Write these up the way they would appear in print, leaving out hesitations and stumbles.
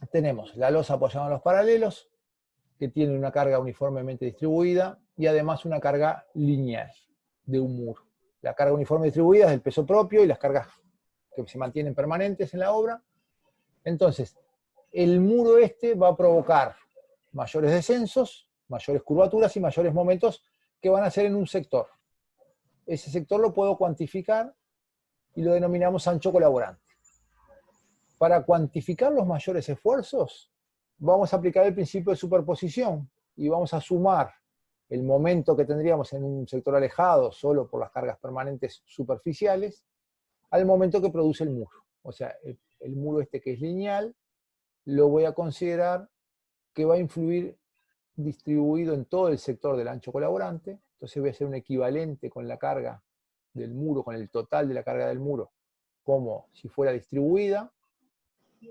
tenemos la losa apoyada en los paralelos, que tiene una carga uniformemente distribuida y además una carga lineal de un muro. La carga uniforme distribuida es el peso propio y las cargas que se mantienen permanentes en la obra. Entonces, el muro este va a provocar mayores descensos, mayores curvaturas y mayores momentos que van a ser en un sector. Ese sector lo puedo cuantificar y lo denominamos ancho colaborante. Para cuantificar los mayores esfuerzos, vamos a aplicar el principio de superposición y vamos a sumar el momento que tendríamos en un sector alejado solo por las cargas permanentes superficiales al momento que produce el muro. O sea, el muro este que es lineal, lo voy a considerar que va a influir distribuido en todo el sector del ancho colaborante. Entonces voy a hacer un equivalente con la carga del muro, con el total de la carga del muro, como si fuera distribuida.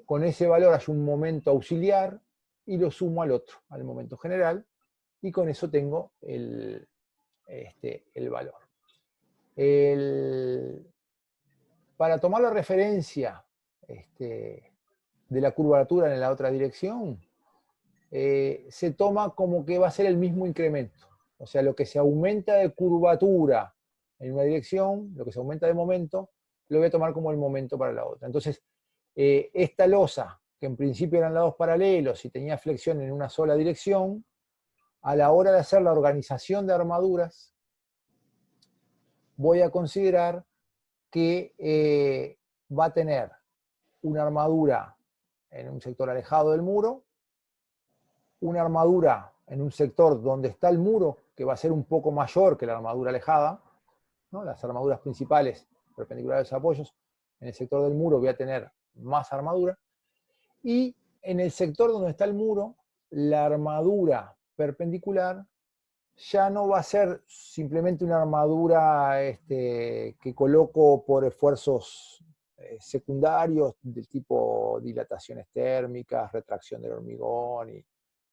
Con ese valor hay un momento auxiliar y lo sumo al otro, al momento general, y con eso tengo el valor. Para tomar la referencia de la curvatura en la otra dirección, se toma como que va a ser el mismo incremento. O sea, lo que se aumenta de curvatura en una dirección, lo que se aumenta de momento, lo voy a tomar como el momento para la otra. Entonces, esta losa, que en principio eran lados paralelos y tenía flexión en una sola dirección, a la hora de hacer la organización de armaduras, voy a considerar que va a tener una armadura en un sector alejado del muro, una armadura en un sector donde está el muro, que va a ser un poco mayor que la armadura alejada, ¿no? Las armaduras principales perpendiculares a los apoyos, en el sector del muro voy a tener más armadura, y en el sector donde está el muro, la armadura perpendicular ya no va a ser simplemente una armadura que coloco por esfuerzos secundarios del tipo dilataciones térmicas, retracción del hormigón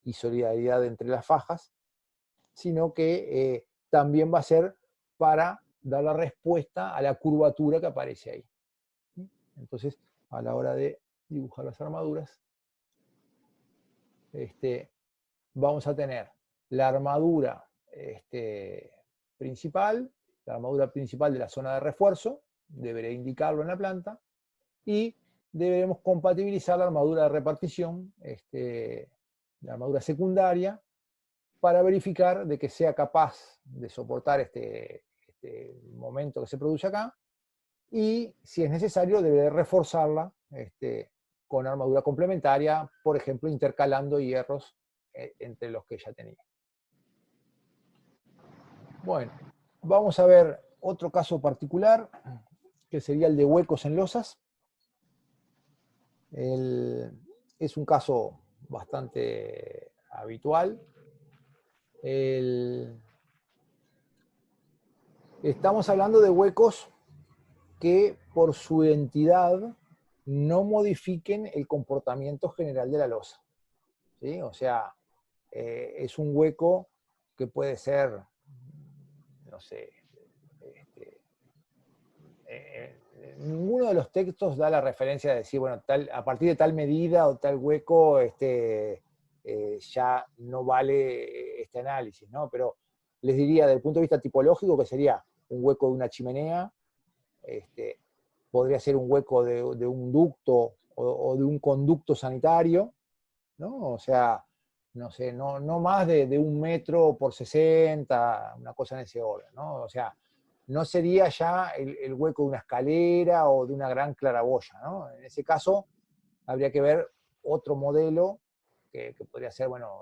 y solidaridad entre las fajas, sino que también va a ser para dar la respuesta a la curvatura que aparece ahí. Entonces, a la hora de dibujar las armaduras, vamos a tener la armadura principal, la armadura principal de la zona de refuerzo, deberé indicarlo en la planta, y deberemos compatibilizar la armadura de repartición, la armadura secundaria, para verificar de que sea capaz de soportar este momento que se produce acá, y si es necesario deberé reforzarla con armadura complementaria, por ejemplo intercalando hierros entre los que ya tenía. Bueno, vamos a ver otro caso particular, que sería el de huecos en losas. Es un caso bastante habitual. Estamos hablando de huecos que por su identidad no modifiquen el comportamiento general de la losa, ¿sí? O sea, es un hueco que puede ser, no sé, ninguno de los textos da la referencia de decir, bueno, a partir de tal medida o tal hueco ya no vale este análisis, ¿no? Pero les diría, desde el punto de vista tipológico, que sería un hueco de una chimenea, podría ser un hueco de un ducto o de un conducto sanitario, ¿no? O sea, no sé, no más de 1 metro por 60, una cosa en ese orden, ¿no? O sea, no sería ya el hueco de una escalera o de una gran claraboya, ¿no? En ese caso, habría que ver otro modelo que podría ser, bueno,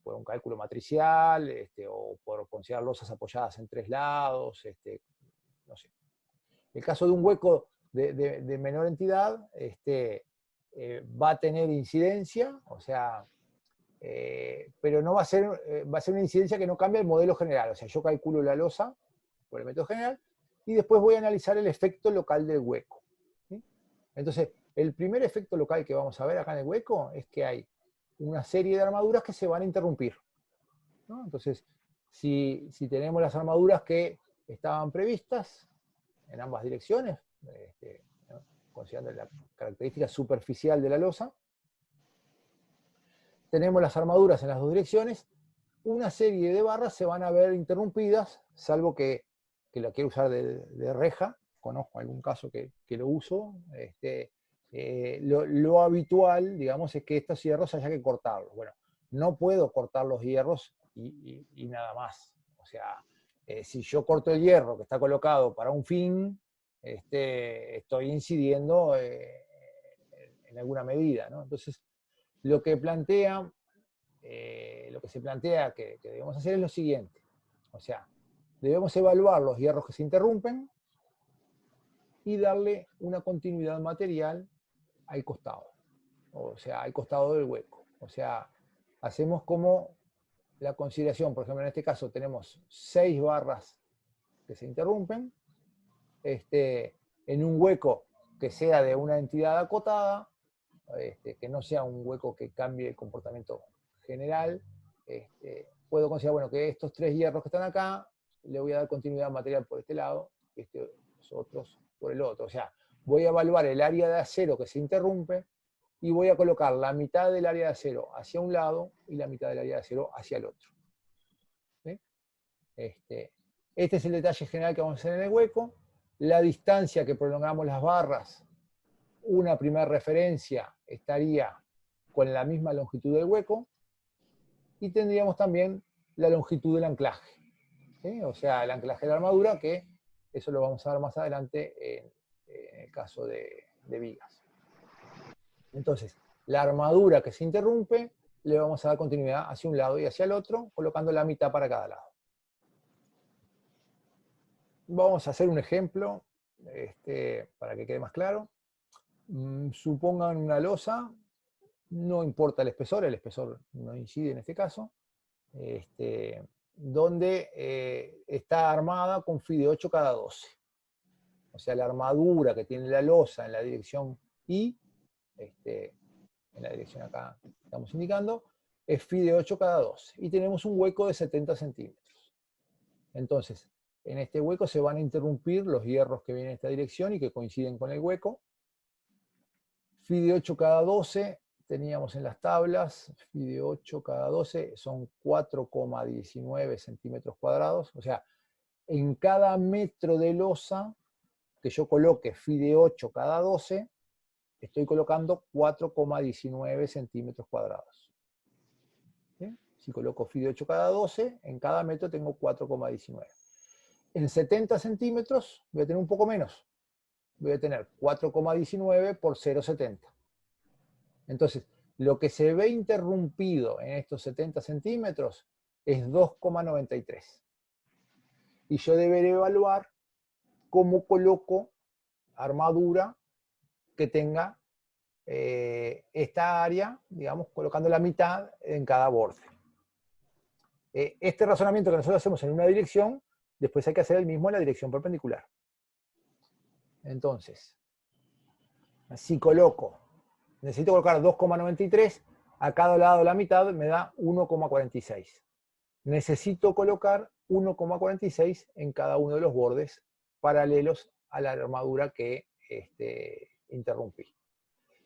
por un cálculo matricial, o por considerar losas apoyadas en 3 lados, no sé. El caso de un hueco de menor entidad va a tener incidencia, o sea, pero no va a ser una incidencia que no cambia el modelo general. O sea, yo calculo la losa por el método general y después voy a analizar el efecto local del hueco, ¿sí? Entonces, el primer efecto local que vamos a ver acá en el hueco es que hay una serie de armaduras que se van a interrumpir, ¿no? Entonces, si tenemos las armaduras que estaban previstas en ambas direcciones, ¿no? Considerando la característica superficial de la losa, tenemos las armaduras en las dos direcciones, una serie de barras se van a ver interrumpidas, salvo que la quiero usar de reja. Conozco algún caso que lo uso. Lo habitual, digamos, es que estos hierros haya que cortarlos. Bueno, no puedo cortar los hierros y nada más. O sea, si yo corto el hierro que está colocado para un fin, estoy incidiendo en alguna medida, ¿no? Entonces, lo que se plantea que debemos hacer es lo siguiente. O sea, debemos evaluar los hierros que se interrumpen y darle una continuidad material al costado. O sea, al costado del hueco. O sea, hacemos como la consideración, por ejemplo, en este caso tenemos 6 barras que se interrumpen, en un hueco que sea de una entidad acotada, que no sea un hueco que cambie el comportamiento general, puedo considerar, bueno, que estos 3 hierros que están acá, le voy a dar continuidad material por este lado, y los otros por el otro. O sea, voy a evaluar el área de acero que se interrumpe, y voy a colocar la mitad del área de acero hacia un lado y la mitad del área de acero hacia el otro. ¿Sí? Este es el detalle general que vamos a hacer en el hueco. La distancia que prolongamos las barras, una primera referencia estaría con la misma longitud del hueco, y tendríamos también la longitud del anclaje. ¿Sí? O sea, el anclaje de la armadura, que eso lo vamos a ver más adelante en el caso de vigas. Entonces, la armadura que se interrumpe, le vamos a dar continuidad hacia un lado y hacia el otro, colocando la mitad para cada lado. Vamos a hacer un ejemplo para que quede más claro. Supongan una losa, no importa el espesor no incide en este caso, donde está armada con fi de 8 cada 12. O sea, la armadura que tiene la losa en la dirección I, en la dirección acá estamos indicando, es fi de 8 cada 12. Y tenemos un hueco de 70 centímetros. Entonces, en este hueco se van a interrumpir los hierros que vienen en esta dirección y que coinciden con el hueco. Fi de 8 cada 12, teníamos en las tablas, fi de 8 cada 12 son 4,19 centímetros cuadrados. O sea, en cada metro de losa que yo coloque fi de 8 cada 12, estoy colocando 4,19 centímetros cuadrados. ¿Sí? Si coloco fi de 8 cada 12, en cada metro tengo 4,19. En 70 centímetros voy a tener un poco menos. Voy a tener 4,19 por 0,70. Entonces, lo que se ve interrumpido en estos 70 centímetros es 2,93. Y yo deberé evaluar cómo coloco armadura que tenga esta área, digamos, colocando la mitad en cada borde. Este razonamiento que nosotros hacemos en una dirección, después hay que hacer el mismo en la dirección perpendicular. Entonces, si necesito colocar 2,93, a cada lado la mitad me da 1,46. Necesito colocar 1,46 en cada uno de los bordes paralelos a la armadura que interrumpí.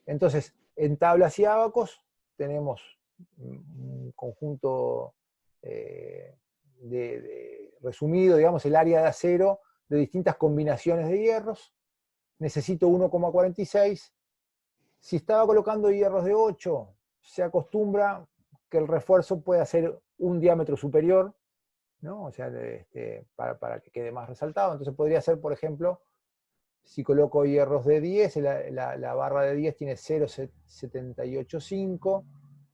Entonces, en tablas y ábacos tenemos un conjunto resumido, digamos, el área de acero de distintas combinaciones de hierros. Necesito 1,46. Si estaba colocando hierros de 8, se acostumbra que el refuerzo pueda ser un diámetro superior, ¿no? O sea, para que quede más resaltado. Entonces podría ser, por ejemplo, si coloco hierros de 10, la barra de 10 tiene 0,785,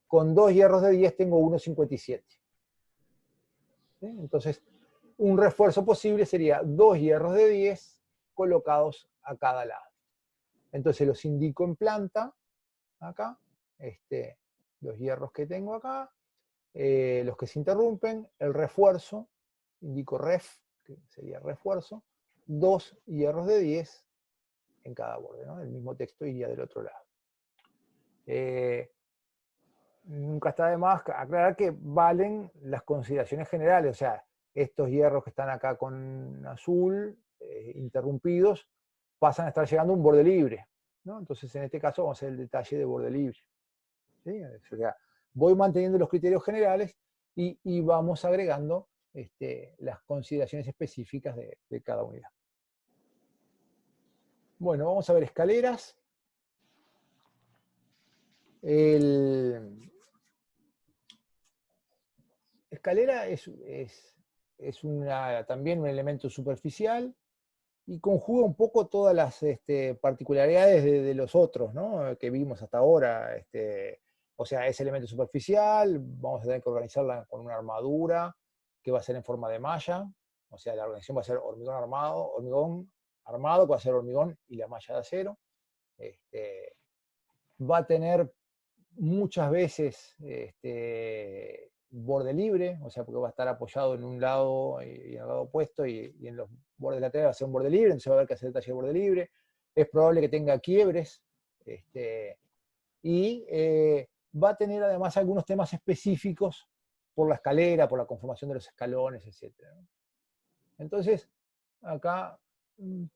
con 2 hierros de 10 tengo 1,57. ¿Sí? Entonces, un refuerzo posible sería 2 hierros de 10 colocados a cada lado. Entonces los indico en planta, acá, los hierros que tengo acá, los que se interrumpen, el refuerzo, indico ref, que sería refuerzo, 2 hierros de 10 en cada borde, ¿no? El mismo texto iría del otro lado. Nunca está de más aclarar que valen las consideraciones generales, o sea, estos hierros que están acá con azul, interrumpidos, pasan a estar llegando a un borde libre, ¿no? Entonces, en este caso, vamos a hacer el detalle de borde libre. ¿Sí? O sea, voy manteniendo los criterios generales y vamos agregando las consideraciones específicas de cada unidad. Bueno, vamos a ver escaleras. Escalera es también un elemento superficial y conjuga un poco todas las particularidades de los otros, ¿no?, que vimos hasta ahora. O sea, es elemento superficial, vamos a tener que organizarla con una armadura que va a ser en forma de malla, o sea, la organización va a ser hormigón armado, que va a ser hormigón y la malla de acero. Va a tener muchas veces borde libre, o sea, porque va a estar apoyado en un lado y en el lado opuesto, y en los bordes laterales va a ser un borde libre, entonces va a haber que hacer el taller de borde libre. Es probable que tenga quiebres, y va a tener además algunos temas específicos por la escalera, por la conformación de los escalones, etc. Entonces, acá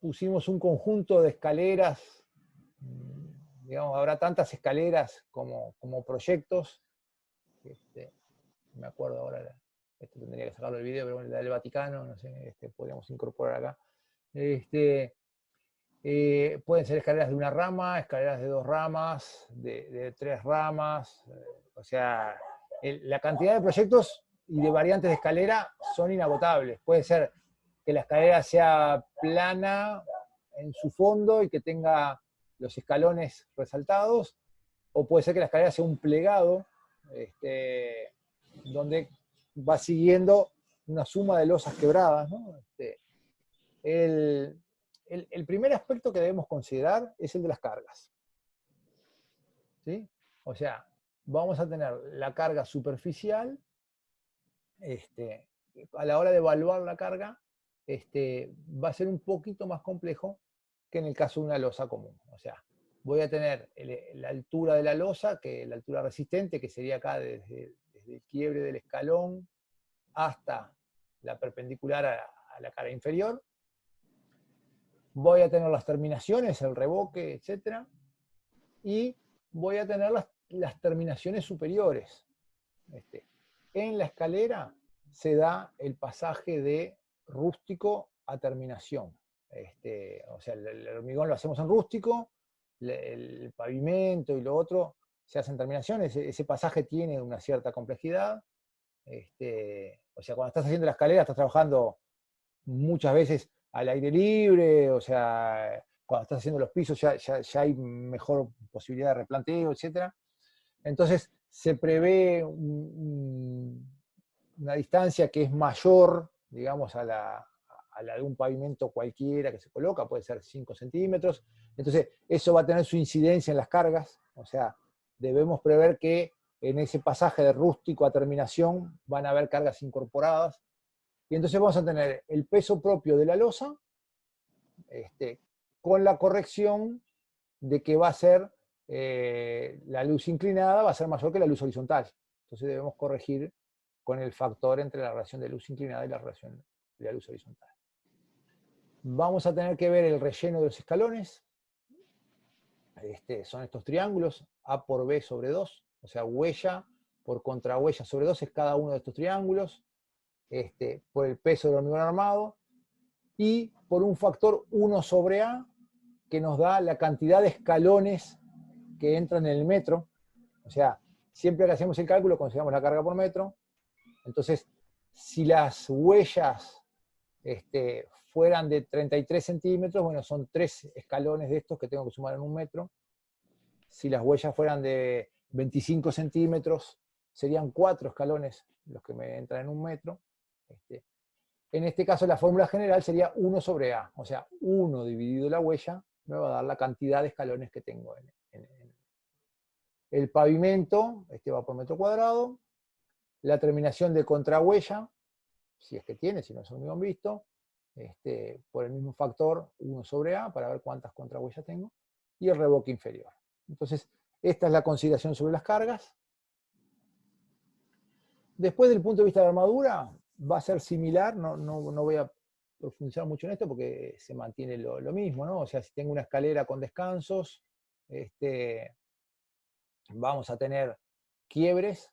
pusimos un conjunto de escaleras. Digamos, habrá tantas escaleras como proyectos. Me acuerdo ahora, tendría que sacarlo del video, pero bueno, la del Vaticano, no sé, podríamos incorporar acá. Pueden ser escaleras de una rama, escaleras de 2 ramas, de 3 ramas. O sea, la cantidad de proyectos y de variantes de escalera son inagotables. Puede ser que la escalera sea plana en su fondo y que tenga los escalones resaltados, o puede ser que la escalera sea un plegado, donde va siguiendo una suma de losas quebradas, ¿no? El primer aspecto que debemos considerar es el de las cargas, ¿sí? O sea, vamos a tener la carga superficial. A la hora de evaluar la carga, va a ser un poquito más complejo que en el caso de una losa común. O sea, voy a tener la altura de la losa, que la altura resistente, que sería acá desde el quiebre del escalón hasta la perpendicular a la cara inferior. Voy a tener las terminaciones, el revoque, etc. Y voy a tener las terminaciones superiores. En la escalera se da el pasaje de rústico a terminación. O sea, el hormigón lo hacemos en rústico, el pavimento y lo otro se hacen terminaciones. Ese pasaje tiene una cierta complejidad. O sea, cuando estás haciendo la escalera estás trabajando muchas veces al aire libre, o sea, cuando estás haciendo los pisos ya hay mejor posibilidad de replanteo, etc. Entonces se prevé una distancia que es mayor, digamos, a la de un pavimento cualquiera que se coloca, puede ser 5 centímetros. Entonces eso va a tener su incidencia en las cargas. O sea, debemos prever que en ese pasaje de rústico a terminación van a haber cargas incorporadas. Y entonces vamos a tener el peso propio de la losa, con la corrección de que va a ser la luz inclinada va a ser mayor que la luz horizontal. Entonces debemos corregir con el factor entre la relación de luz inclinada y la relación de la luz horizontal. Vamos a tener que ver el relleno de los escalones. Son estos triángulos, A por B sobre 2, o sea, huella por contrahuella sobre 2 es cada uno de estos triángulos, por el peso del hormigón armado, y por un factor 1 sobre A, que nos da la cantidad de escalones que entran en el metro. O sea, siempre que hacemos el cálculo consideramos la carga por metro. Entonces, si las huellas fueran de 33 centímetros, bueno, son 3 escalones de estos que tengo que sumar en un metro. Si las huellas fueran de 25 centímetros, serían 4 escalones los que me entran en un metro. En este caso, la fórmula general sería 1 sobre A. O sea, 1 dividido la huella me va a dar la cantidad de escalones que tengo en el pavimento. Va por metro cuadrado. La terminación de contrahuella, si es que tiene, si no es hormigón visto, por el mismo factor 1 sobre A, para ver cuántas contrahuellas tengo, y el revoque inferior. Entonces, esta es la consideración sobre las cargas. Después, del punto de vista de la armadura, va a ser similar, no voy a profundizar mucho en esto porque se mantiene lo mismo, ¿no? O sea, si tengo una escalera con descansos, vamos a tener quiebres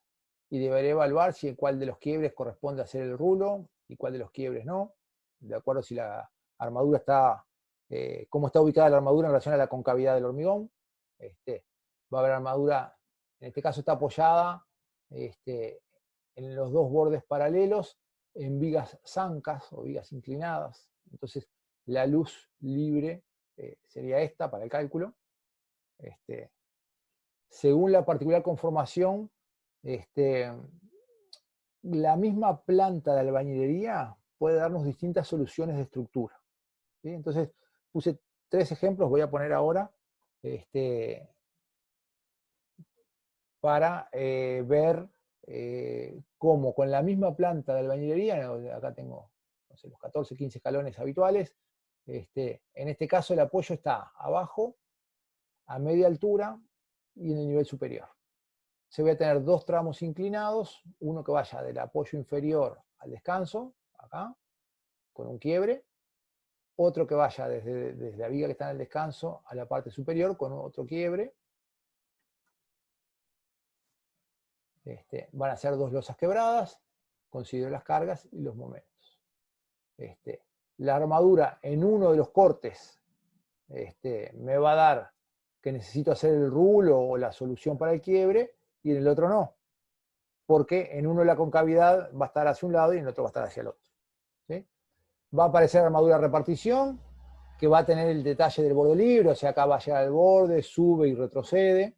y deberé evaluar cuál de los quiebres corresponde a ser el rulo y cuál de los quiebres no, de acuerdo si la armadura está, cómo está ubicada la armadura en relación a la concavidad del hormigón. Va a haber armadura, en este caso está apoyada en los dos bordes paralelos, en vigas zancas o vigas inclinadas. Entonces, la luz libre sería esta para el cálculo. Según la particular conformación, la misma planta de albañilería puede darnos distintas soluciones de estructura, ¿sí? Entonces, puse 3 ejemplos, voy a poner ahora, para ver cómo con la misma planta de albañilería, acá tengo no sé, los 14, 15 escalones habituales, en este caso el apoyo está abajo, a media altura y en el nivel superior. Se voy a tener 2 tramos inclinados, uno que vaya del apoyo inferior al descanso, acá, con un quiebre, otro que vaya desde la viga que está en el descanso a la parte superior con otro quiebre. Van a ser 2 losas quebradas, considero las cargas y los momentos. La armadura en uno de los cortes me va a dar que necesito hacer el rulo o la solución para el quiebre, y en el otro no, porque en uno la concavidad va a estar hacia un lado y en el otro va a estar hacia el otro, ¿sí? Va a aparecer armadura de repartición, que va a tener el detalle del borde libre, o sea, acá va a llegar al borde, sube y retrocede,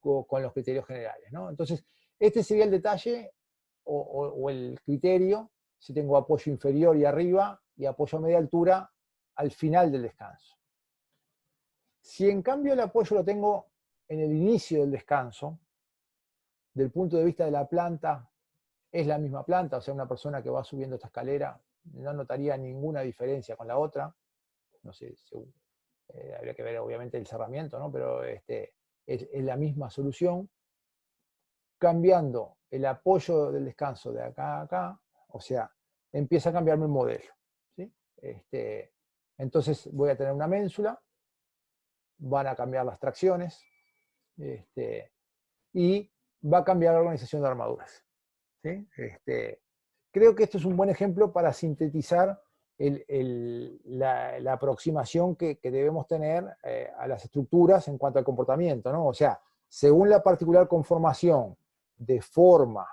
con los criterios generales, ¿no? Entonces, este sería el detalle o el criterio si tengo apoyo inferior y arriba y apoyo a media altura al final del descanso. Si en cambio el apoyo lo tengo en el inicio del descanso, del punto de vista de la planta, es la misma planta, o sea, una persona que va subiendo esta escalera no notaría ninguna diferencia con la otra, no sé, habría que ver obviamente el cerramiento, ¿no? Pero es la misma solución, cambiando el apoyo del descanso de acá a acá, o sea, empieza a cambiarme el modelo, ¿sí? Entonces voy a tener una ménsula, van a cambiar las tracciones, y va a cambiar la organización de armaduras, ¿sí? Creo que esto es un buen ejemplo para sintetizar la aproximación que debemos tener a las estructuras en cuanto al comportamiento, ¿no? O sea, según la particular conformación de forma,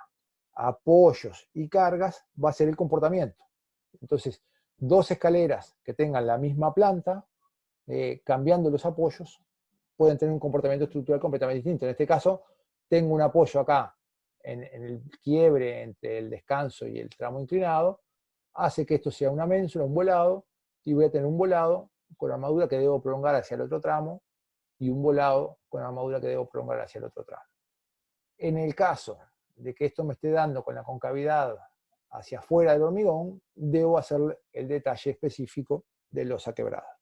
apoyos y cargas, va a ser el comportamiento. Entonces, 2 escaleras que tengan la misma planta, cambiando los apoyos, pueden tener un comportamiento estructural completamente distinto. En este caso, tengo un apoyo acá en el quiebre entre el descanso y el tramo inclinado, hace que esto sea una ménsula, un volado, y voy a tener un volado con armadura que debo prolongar hacia el otro tramo, y un volado con armadura que debo prolongar hacia el otro tramo. En el caso de que esto me esté dando con la concavidad hacia afuera del hormigón, debo hacer el detalle específico de losa quebrada.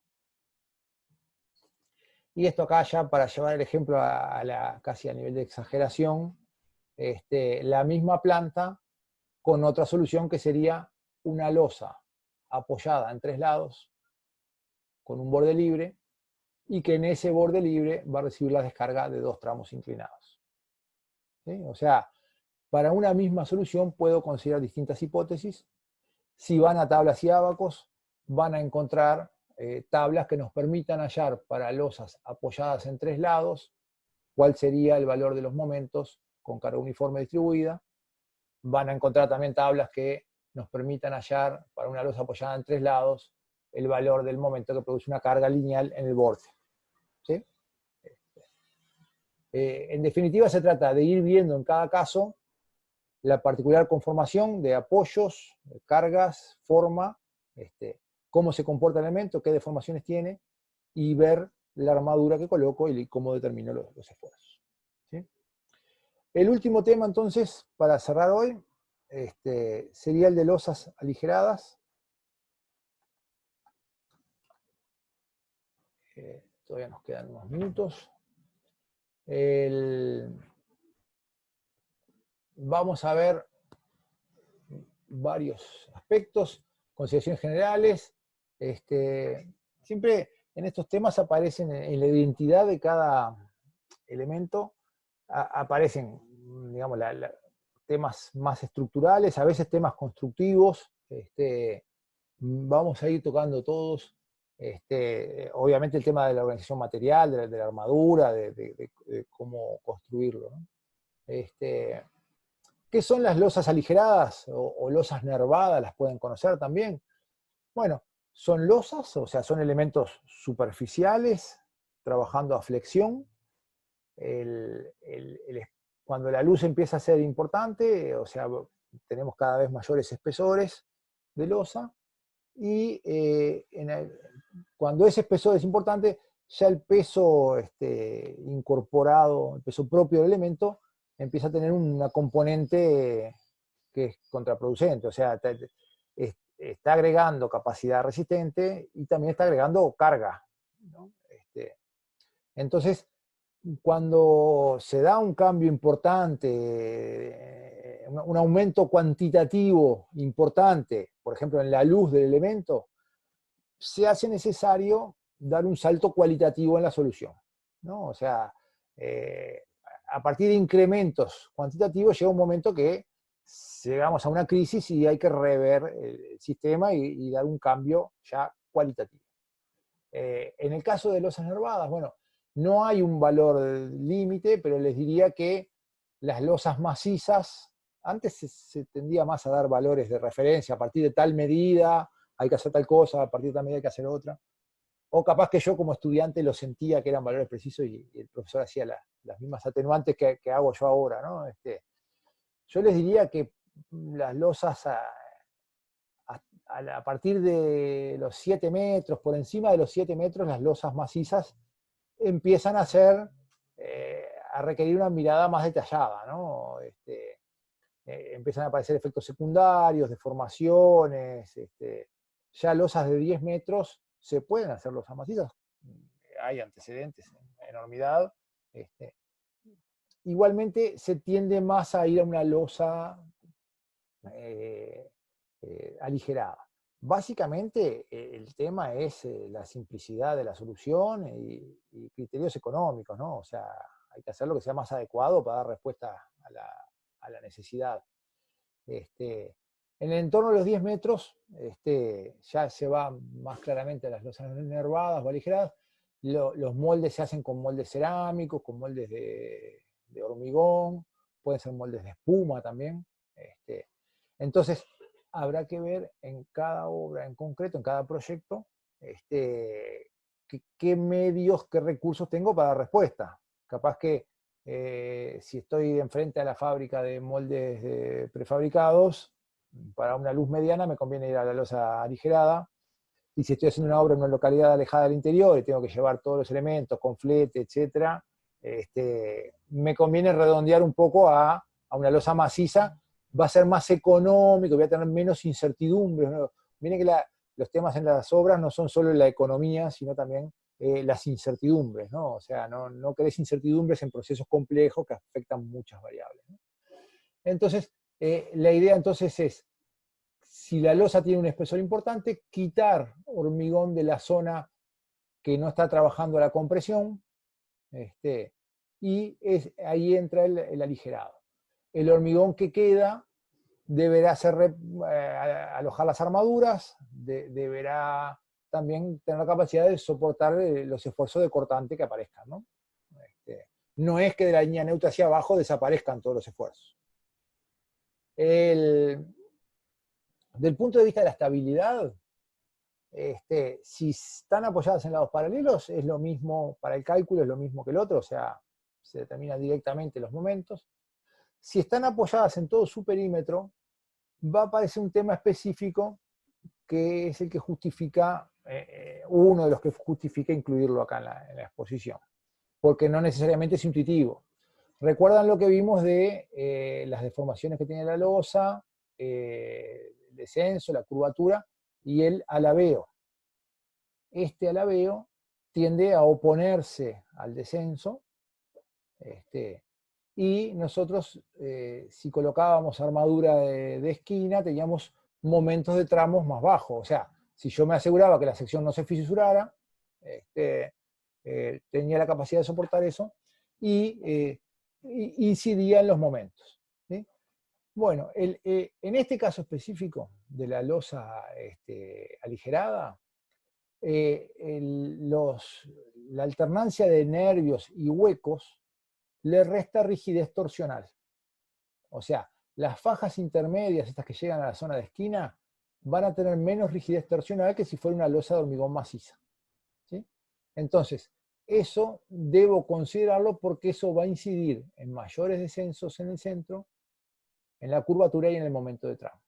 Y esto acá ya para llevar el ejemplo casi a nivel de exageración, la misma planta con otra solución que sería una losa apoyada en 3 lados, con un borde libre, y que en ese borde libre va a recibir la descarga de 2 tramos inclinados, ¿sí? O sea, para una misma solución puedo considerar distintas hipótesis. Si van a tablas y ábacos, van a encontrar tablas que nos permitan hallar para losas apoyadas en 3 lados cuál sería el valor de los momentos con carga uniforme distribuida. Van a encontrar también tablas que nos permitan hallar para una losa apoyada en 3 lados el valor del momento que produce una carga lineal en el borde, ¿sí? En definitiva, se trata de ir viendo en cada caso la particular conformación de apoyos, de cargas, forma, cómo se comporta el elemento, qué deformaciones tiene, y ver la armadura que coloco y cómo determino los esfuerzos, ¿sí? El último tema, entonces, para cerrar hoy, sería el de losas aligeradas. Todavía nos quedan unos minutos. Vamos a ver varios aspectos, consideraciones generales. Siempre en estos temas aparecen en la identidad de cada elemento, aparecen, digamos, temas más estructurales, a veces temas constructivos. Vamos a ir tocando todos. Obviamente el tema de la organización material, de la armadura, de cómo construirlo, ¿no? ¿Qué son las losas aligeradas o losas nervadas? Las pueden conocer también. Bueno, son losas, o sea, son elementos superficiales, trabajando a flexión. Cuando la luz empieza a ser importante, o sea, tenemos cada vez mayores espesores de losa, y cuando ese espesor es importante, ya el peso incorporado, el peso propio del elemento, empieza a tener una componente que es contraproducente, o sea, está agregando capacidad resistente y también está agregando carga, ¿no? Entonces, cuando se da un cambio importante, un aumento cuantitativo importante, por ejemplo, en la luz del elemento, se hace necesario dar un salto cualitativo en la solución, ¿no? O sea, a partir de incrementos cuantitativos llega un momento que llegamos a una crisis y hay que rever el sistema y dar un cambio ya cualitativo. En el caso de losas nervadas, bueno, no hay un valor límite, pero les diría que las losas macizas, antes se tendía más a dar valores de referencia, a partir de tal medida hay que hacer tal cosa, a partir de tal medida hay que hacer otra. O capaz que yo como estudiante lo sentía que eran valores precisos y el profesor hacía las mismas atenuantes que hago yo ahora, ¿no? Yo les diría que las losas a partir de los 7 metros, por encima de los 7 metros, las losas macizas empiezan a a requerir una mirada más detallada, ¿no? Empiezan a aparecer efectos secundarios, deformaciones, ya losas de 10 metros se pueden hacer losas macizas, hay antecedentes en enormidad. Igualmente se tiende más a ir a una losa aligerada. Básicamente el tema es la simplicidad de la solución y criterios económicos, ¿no? O sea, hay que hacer lo que sea más adecuado para dar respuesta a la necesidad. En el entorno de los 10 metros ya se va más claramente a las losas nervadas o aligeradas. Los moldes se hacen con moldes cerámicos, con moldes de hormigón, pueden ser moldes de espuma también. Entonces, habrá que ver en cada obra en concreto, en cada proyecto, qué medios, qué recursos tengo para dar respuesta. Capaz que si estoy enfrente a la fábrica de moldes prefabricados, para una luz mediana me conviene ir a la losa aligerada, y si estoy haciendo una obra en una localidad alejada del interior y tengo que llevar todos los elementos, con flete, etc., me conviene redondear un poco a una losa maciza. Va a ser más económico, voy a tener menos incertidumbres, ¿no? Miren que los temas en las obras no son solo la economía, sino también las incertidumbres, ¿no? O sea, no querés incertidumbres en procesos complejos que afectan muchas variables, ¿no? Entonces, la idea entonces es, si la losa tiene un espesor importante, quitar hormigón de la zona que no está trabajando la compresión, y ahí entra el aligerado. El hormigón que queda deberá alojar las armaduras, deberá también tener la capacidad de soportar los esfuerzos de cortante que aparezcan, ¿no? No es que de la línea neutra hacia abajo desaparezcan todos los esfuerzos. Del punto de vista de la estabilidad, si están apoyadas en lados paralelos, es lo mismo, para el cálculo es lo mismo que el otro, o sea, se determinan directamente los momentos. Si están apoyadas en todo su perímetro, va a aparecer un tema específico que es el que justifica, uno de los que justifica incluirlo acá en la exposición, porque no necesariamente es intuitivo. ¿Recuerdan lo que vimos de las deformaciones que tiene la losa, el descenso, la curvatura y el alabeo? Este alabeo tiende a oponerse al descenso, y nosotros, si colocábamos armadura de esquina, teníamos momentos de tramos más bajos. O sea, si yo me aseguraba que la sección no se fisurara, tenía la capacidad de soportar eso, y incidía en los momentos, ¿sí? Bueno, en este caso específico de la losa aligerada, la alternancia de nervios y huecos le resta rigidez torsional. O sea, las fajas intermedias, estas que llegan a la zona de esquina, van a tener menos rigidez torsional que si fuera una losa de hormigón maciza, ¿sí? Entonces, eso debo considerarlo porque eso va a incidir en mayores descensos en el centro, en la curvatura y en el momento de tramo,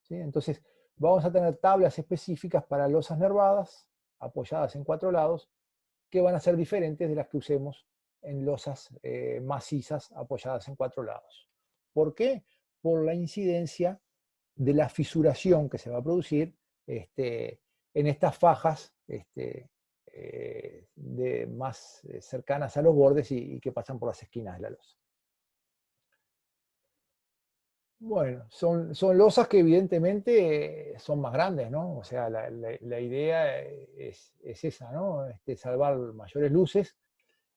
¿sí? Entonces, vamos a tener tablas específicas para losas nervadas, apoyadas en 4 lados, que van a ser diferentes de las que usemos en losas macizas apoyadas en 4 lados. ¿Por qué? Por la incidencia de la fisuración que se va a producir en estas fajas más cercanas a los bordes y que pasan por las esquinas de la losa. Bueno, son losas que evidentemente son más grandes, ¿no? O sea, la idea es esa, ¿no? Salvar mayores luces.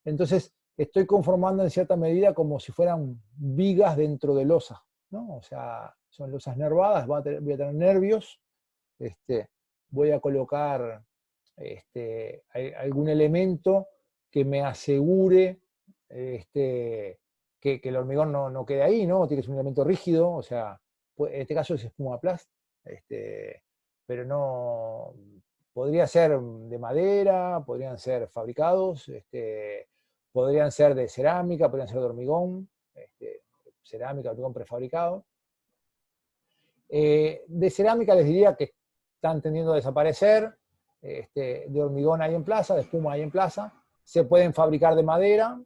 Entonces, estoy conformando en cierta medida como si fueran vigas dentro de losas, ¿no? O sea, son losas nervadas, voy a tener nervios, voy a colocar algún elemento que me asegure que el hormigón no quede ahí, ¿no? Tiene que ser un elemento rígido, o sea, en este caso es espumaplast, pero no, podría ser de madera, podrían ser fabricados, podrían ser de cerámica, podrían ser de hormigón, cerámica, hormigón prefabricado. De cerámica les diría que están tendiendo a desaparecer, de hormigón hay en plaza, de espuma hay en plaza, se pueden fabricar de madera,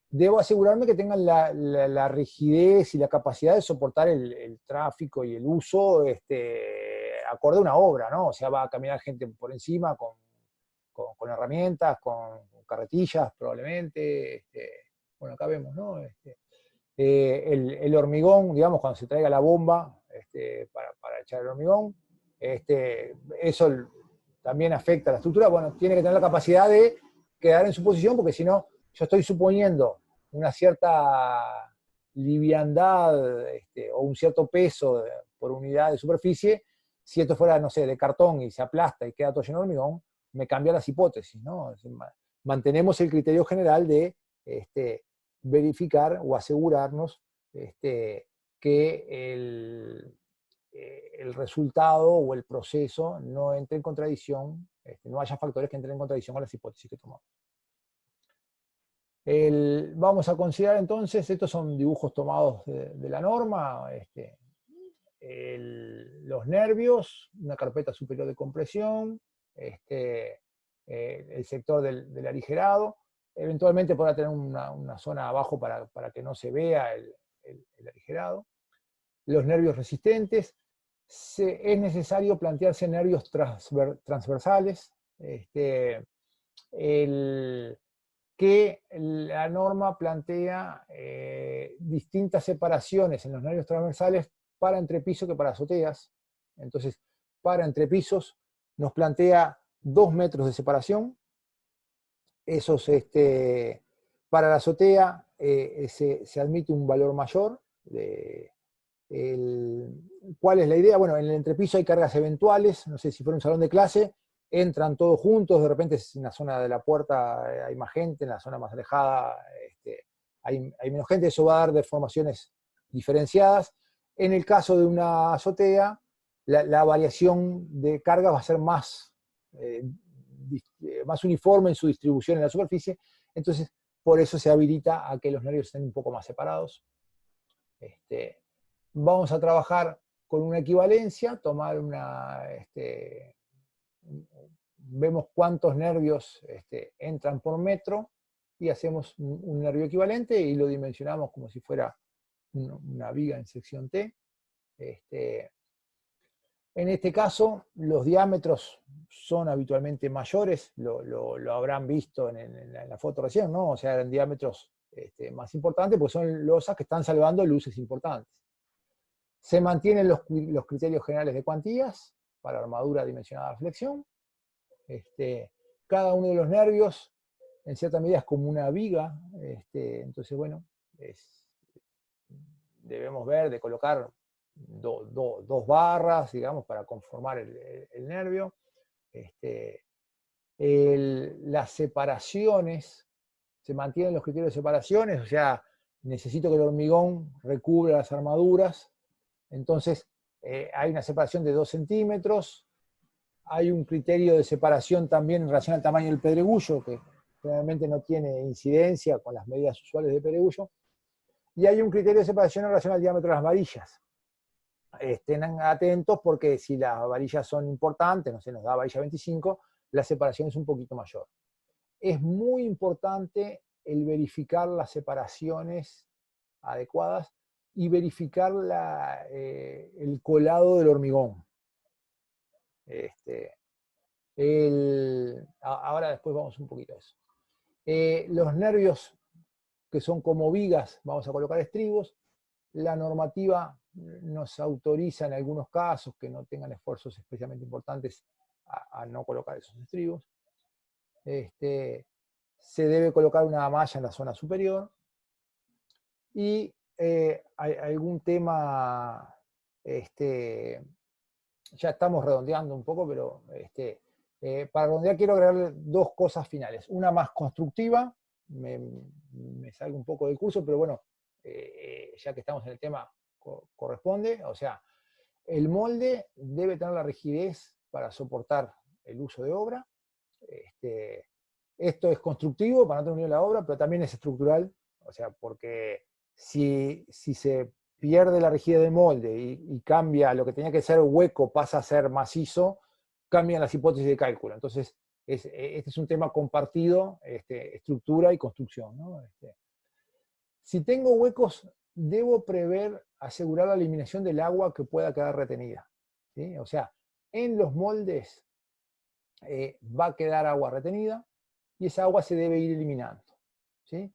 debo asegurarme que tengan la rigidez y la capacidad de soportar el tráfico y el uso acorde a una obra, ¿no? O sea, va a caminar gente por encima con herramientas, con carretillas probablemente, bueno, acá vemos, ¿no? El hormigón, digamos, cuando se traiga la bomba para echar el hormigón, eso también afecta a la estructura. Bueno, tiene que tener la capacidad de quedar en su posición, porque si no, yo estoy suponiendo una cierta liviandad o un cierto peso por unidad de superficie. Si esto fuera, no sé, de cartón y se aplasta y queda todo lleno de hormigón, me cambia las hipótesis, ¿no? Mantenemos el criterio general de verificar o asegurarnos que el resultado o el proceso no entre en contradicción, no haya factores que entren en contradicción con las hipótesis que tomamos. Vamos a considerar entonces, estos son dibujos tomados de la norma, los nervios, una carpeta superior de compresión, el sector del aligerado, eventualmente podrá tener una zona abajo para que no se vea el aligerado. Los nervios resistentes, es necesario plantearse nervios transversales, que la norma plantea distintas separaciones en los nervios transversales para entrepiso que para azoteas. Entonces, para entrepisos nos plantea 2 metros de separación. Esos, para la azotea se admite un valor mayor. ¿Cuál es la idea? Bueno, en el entrepiso hay cargas eventuales, no sé si fuera un salón de clase, entran todos juntos, de repente en la zona de la puerta hay más gente, en la zona más alejada hay menos gente, eso va a dar deformaciones diferenciadas. En el caso de una azotea, la variación de carga va a ser más uniforme en su distribución en la superficie, entonces por eso se habilita a que los nervios estén un poco más separados. Vamos a trabajar con una equivalencia, tomar vemos cuántos nervios entran por metro y hacemos un nervio equivalente y lo dimensionamos como si fuera una viga en sección T. En este caso, los diámetros son habitualmente mayores, lo habrán visto en la foto recién, ¿no? O sea, eran diámetros más importantes, porque son losas que están salvando luces importantes. Se mantienen los criterios generales de cuantías para armadura dimensionada a flexión. Cada uno de los nervios en cierta medida es como una viga, entonces bueno, debemos ver de colocar dos barras, digamos, para conformar el nervio. Las separaciones, se mantienen los criterios de separaciones, o sea, necesito que el hormigón recubra las armaduras, entonces hay una separación de 2 centímetros, hay un criterio de separación también en relación al tamaño del pedregullo, que realmente no tiene incidencia con las medidas usuales de pedregullo, y hay un criterio de separación en relación al diámetro de las varillas. Estén atentos porque si las varillas son importantes, no sé, nos da varilla 25, la separación es un poquito mayor. Es muy importante el verificar las separaciones adecuadas y verificar el colado del hormigón. Ahora después vamos un poquito a eso. Los nervios que son como vigas, vamos a colocar estribos. La normativa nos autoriza en algunos casos que no tengan esfuerzos especialmente importantes a no colocar esos estribos. Se debe colocar una malla en la zona superior. Y hay algún tema, ya estamos redondeando un poco, pero para redondear quiero agregarle 2 cosas finales. Una más constructiva, me salgo un poco del curso, pero bueno, ya que estamos en el tema, corresponde. O sea, el molde debe tener la rigidez para soportar el uso de obra. Esto es constructivo para no terminar la obra, pero también es estructural, o sea, porque si se pierde la rigidez del molde y cambia, lo que tenía que ser hueco pasa a ser macizo, cambian las hipótesis de cálculo. Entonces, este es un tema compartido, estructura y construcción, ¿no? Si tengo huecos, debo prever, asegurar la eliminación del agua que pueda quedar retenida, ¿sí? O sea, en los moldes va a quedar agua retenida y esa agua se debe ir eliminando, ¿sí?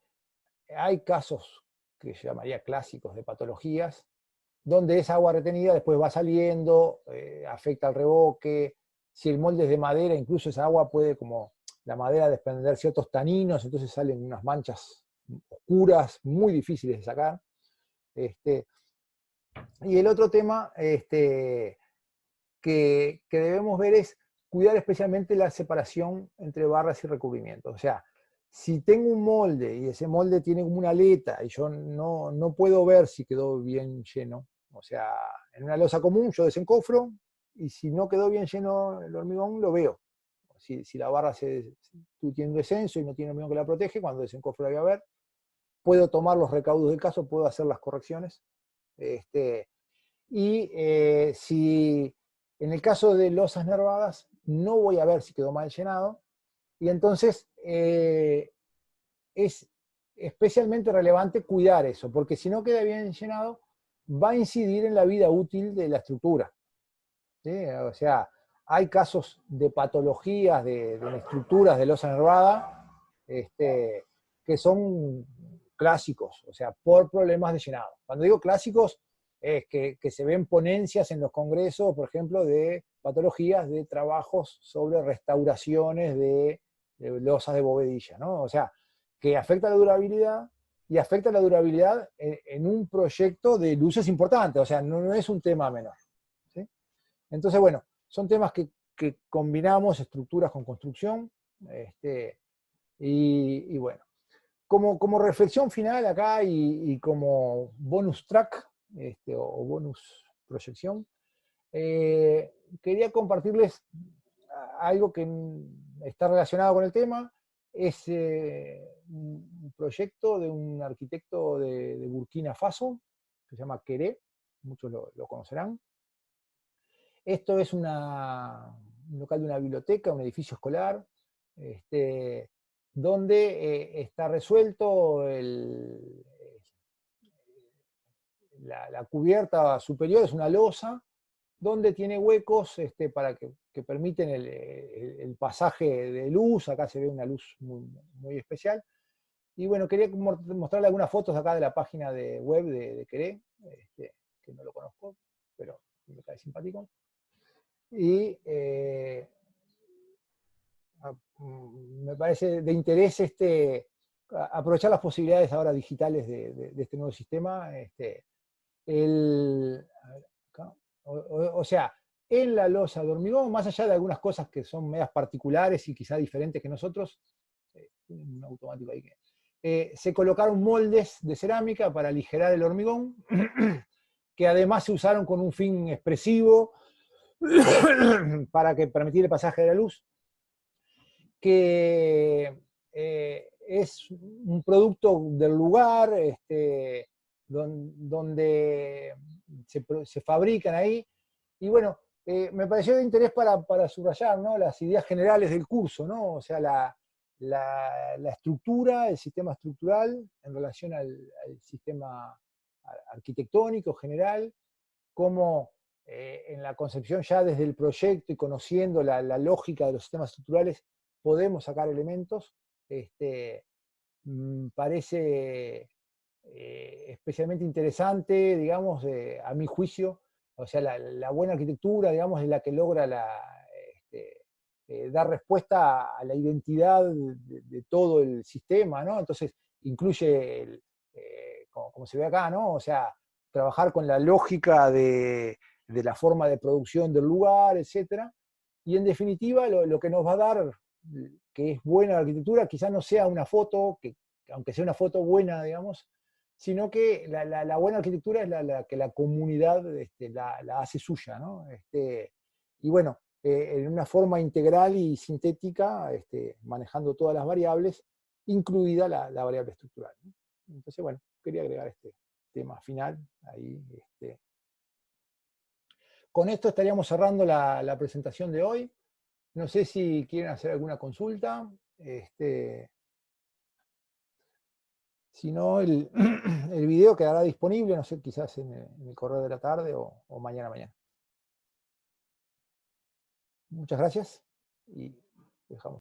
Hay casos que yo llamaría clásicos de patologías, donde esa agua retenida después va saliendo, afecta al revoque. Si el molde es de madera, incluso esa agua puede, como la madera, desprender ciertos taninos, entonces salen unas manchas oscuras, muy difíciles de sacar. Y el otro tema que debemos ver es cuidar especialmente la separación entre barras y recubrimientos. O sea, si tengo un molde y ese molde tiene como una aleta y yo no puedo ver si quedó bien lleno, o sea, en una losa común yo desencofro y si no quedó bien lleno el hormigón lo veo. Si la barra tiene un descenso y no tiene hormigón que la protege, cuando desencofro la voy a ver. Puedo tomar los recaudos del caso, puedo hacer las correcciones. Si en el caso de losas nervadas no voy a ver si quedó mal llenado, y entonces es especialmente relevante cuidar eso, porque si no queda bien llenado, va a incidir en la vida útil de la estructura, ¿sí? O sea, hay casos de patologías de estructuras de losa nervada que son clásicos, o sea, por problemas de llenado. Cuando digo clásicos, es que se ven ponencias en los congresos, por ejemplo, de patologías de trabajos sobre restauraciones de losas de bovedilla, ¿no? O sea, que afecta la durabilidad y afecta la durabilidad en un proyecto de luces importante, o sea, no es un tema menor, ¿sí? Entonces, bueno, son temas que combinamos estructuras con construcción, y bueno, como reflexión final acá y bonus track, o bonus proyección, quería compartirles algo que está relacionado con el tema. Es un proyecto de un arquitecto de Burkina Faso, que se llama Kéré, muchos lo conocerán. Esto es un local de una biblioteca, un edificio escolar, donde está resuelto la cubierta superior, es una losa, donde tiene huecos para que permiten el pasaje de luz. Acá se ve una luz muy especial. Y bueno, quería mostrarle algunas fotos acá de la página de web de Queré, que no lo conozco, pero me cae simpático. Y me parece de interés aprovechar las posibilidades ahora digitales de este nuevo sistema. A ver, acá, o sea, en la losa de hormigón, más allá de algunas cosas que son medias particulares y quizá diferentes que nosotros, un automático ahí se colocaron moldes de cerámica para aligerar el hormigón, que además se usaron con un fin expresivo para permitir el pasaje de la luz, que es un producto del lugar donde se fabrican ahí. Y bueno, me pareció de interés para subrayar, ¿no?, las ideas generales del curso, ¿no? O sea, la estructura, el sistema estructural en relación al sistema arquitectónico general, cómo en la concepción ya desde el proyecto y conociendo la lógica de los sistemas estructurales podemos sacar elementos. Parece especialmente interesante, digamos, a mi juicio. O sea, la buena arquitectura, digamos, es la que logra dar respuesta a la identidad de todo el sistema, ¿no? Entonces, incluye, como se ve acá, ¿no? O sea, trabajar con la lógica de la forma de producción del lugar, etc. Y en definitiva, lo que nos va a dar, que es buena arquitectura, quizás no sea una foto, que aunque sea una foto buena, digamos, sino que la buena arquitectura es la que la comunidad la hace suya, ¿no? Y bueno, en una forma integral y sintética, manejando todas las variables, incluida la variable estructural, ¿no? Entonces, bueno, quería agregar este tema final ahí. Con esto estaríamos cerrando la presentación de hoy. No sé si quieren hacer alguna consulta. Si no, el video quedará disponible, no sé, quizás en el correo de la tarde o mañana. Muchas gracias y dejamos.